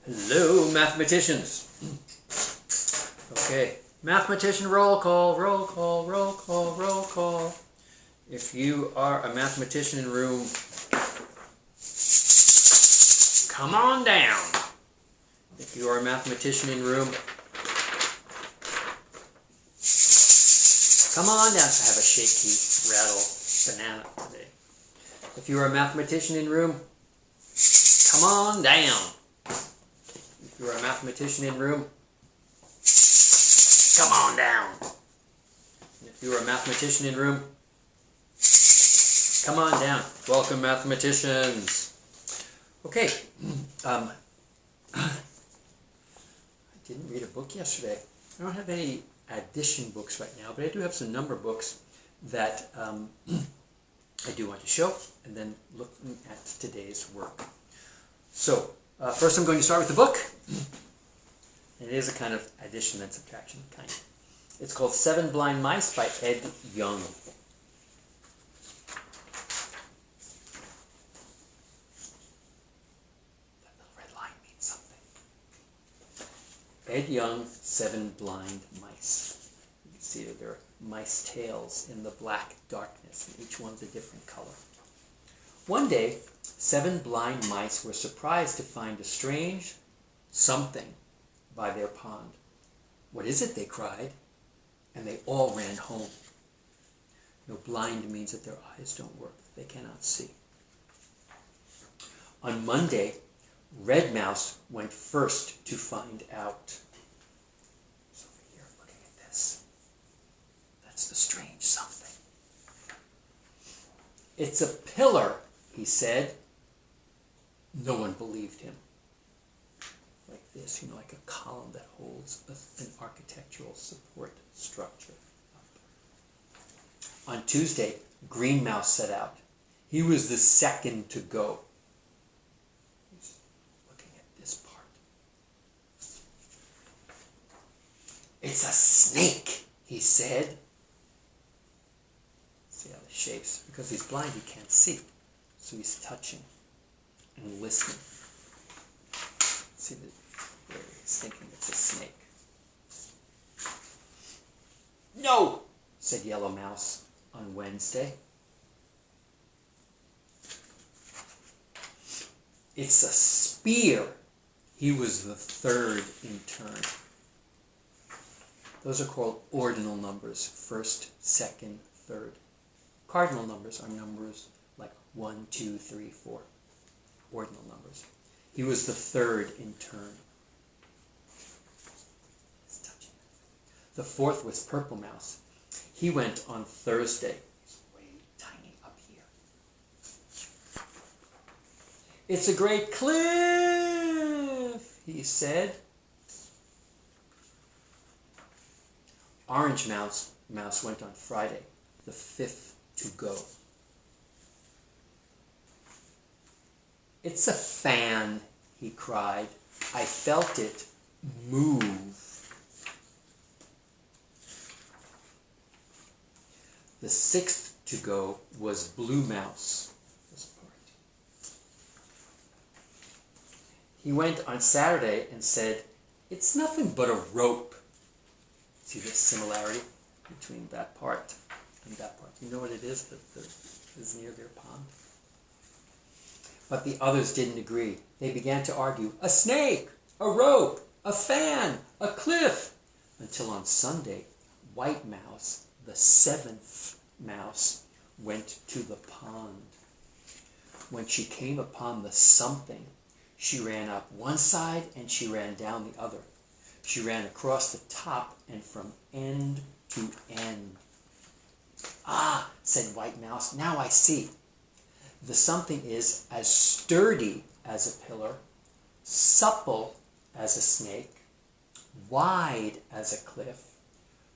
Hello, mathematicians. Okay, mathematician roll call, roll call, roll call, roll call. If you are a mathematician in room, come on down. If you are a mathematician in room, come on down. I have a shaky rattle banana today. If you are a mathematician in room, come on down. If you are a mathematician in room, come on down. If you are a mathematician in room, come on down. Welcome, mathematicians. Okay. I didn't read a book yesterday. I don't have any addition books right now, but I do have some number books that I do want to show, and then looking at today's work. So, first I'm going to start with the book. It is a kind of addition and subtraction kind. It's called Seven Blind Mice by Ed Young. That little red line means something. Ed Young, Seven Blind Mice. You can see that there are mice tails in the black darkness, and each one's a different color. One day, 7 blind mice were surprised to find a strange something by their pond. "What is it?" they cried, and they all ran home. Blind means that their eyes don't work, they cannot see. On Monday, Red Mouse went first to find out. It's over here, looking at this. That's the strange something. "It's a pillar," he said. No one believed him. Like this, like a column that holds an architectural support structure up. On Tuesday, Green Mouse set out. He was the second to go. He's looking at this part. "It's a snake," he said. See how the shapes, because he's blind, he can't see. So he's touching and listening. See where he's thinking it's a snake. "No," said Yellow Mouse on Wednesday. "It's a spear." He was the third in turn. Those are called ordinal numbers, first, second, third. Cardinal numbers are numbers like 1, 2, 3, 4. Ordinal numbers. He was the third in turn. He's touching it. The fourth was Purple Mouse. He went on Thursday. He's way tiny up here. "It's a great cliff," he said. Orange Mouse went on Friday, the fifth to go. "It's a fan," he cried. "I felt it move." The sixth to go was Blue Mouse. This part. He went on Saturday and said, "It's nothing but a rope." See the similarity between that part and that part? You know what it is that is near their pond? But the others didn't agree. They began to argue. A snake, a rope, a fan, a cliff. Until on Sunday, White Mouse, the seventh mouse, went to the pond. When she came upon the something, she ran up one side and she ran down the other. She ran across the top and from end to end. "Ah," said White Mouse, "now I see. The something is as sturdy as a pillar, supple as a snake, wide as a cliff,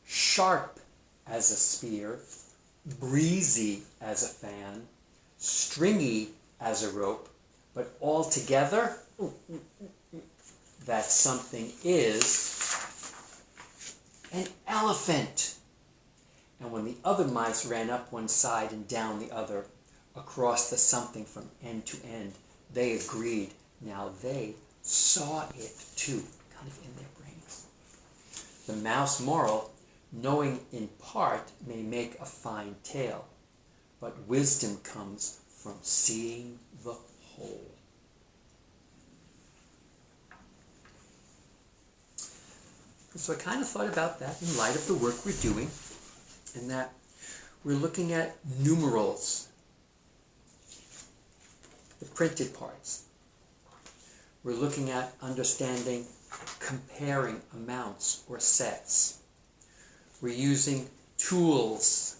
sharp as a spear, breezy as a fan, stringy as a rope, but altogether, that something is an elephant." And when the other mice ran up one side and down the other, across the something from end to end, they agreed. Now they saw it too, kind of in their brains. The mouse moral, knowing in part may make a fine tale, but wisdom comes from seeing the whole. So I kind of thought about that in light of the work we're doing, and that we're looking at numerals, the printed parts. We're looking at understanding comparing amounts or sets. We're using tools.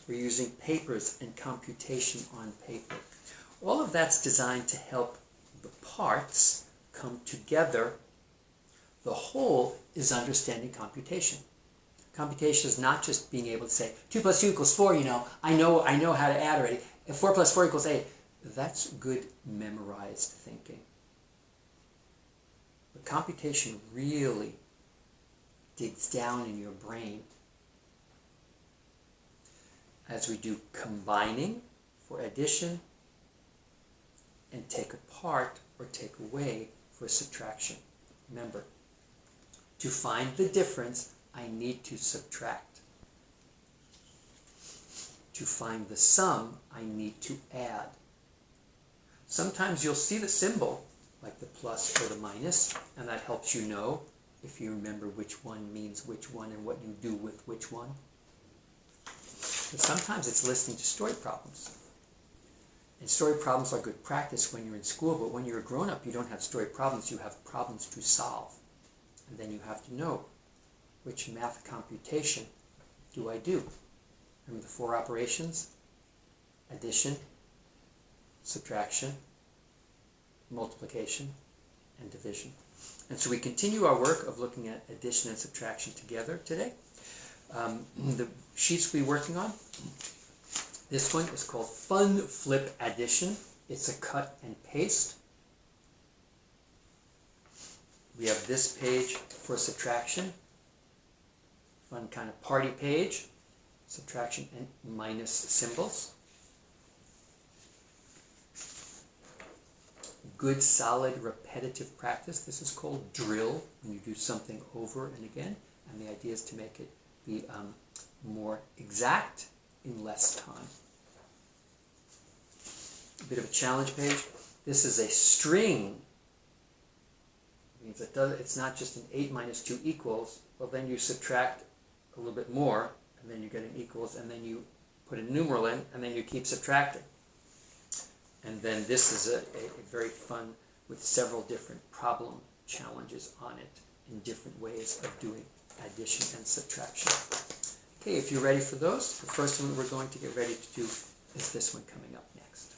We're using papers and computation on paper. All of that's designed to help the parts come together. The whole is understanding computation. Computation is not just being able to say 2 plus 2 equals 4, I know how to add already. If 4 plus 4 equals 8. That's good memorized thinking. But computation really digs down in your brain as we do combining for addition and take apart or take away for subtraction. Remember, to find the difference, I need to subtract. To find the sum, I need to add. Sometimes you'll see the symbol, like the plus or the minus, and that helps you know if you remember which one means which one and what you do with which one. But sometimes it's listening to story problems. And story problems are good practice when you're in school, but when you're a grown-up, you don't have story problems, you have problems to solve. And then you have to know, which math computation do I do? Remember the 4 operations? Addition, subtraction, multiplication, and division. And so we continue our work of looking at addition and subtraction together today. The sheets we're working on, this one is called Fun Flip Addition. It's a cut and paste. We have this page for subtraction. Fun kind of party page. Subtraction and minus symbols. Good, solid, repetitive practice. This is called drill, when you do something over and again. And the idea is to make it be more exact in less time. A bit of a challenge page. This is a string. It means it's not just an 8 minus 2 equals. Well, then you subtract a little bit more, and then you get an equals, and then you put a numeral in, and then you keep subtracting. And then this is a very fun, with several different problem challenges on it, in different ways of doing addition and subtraction. Okay, if you're ready for those, the first one we're going to get ready to do is this one coming up next.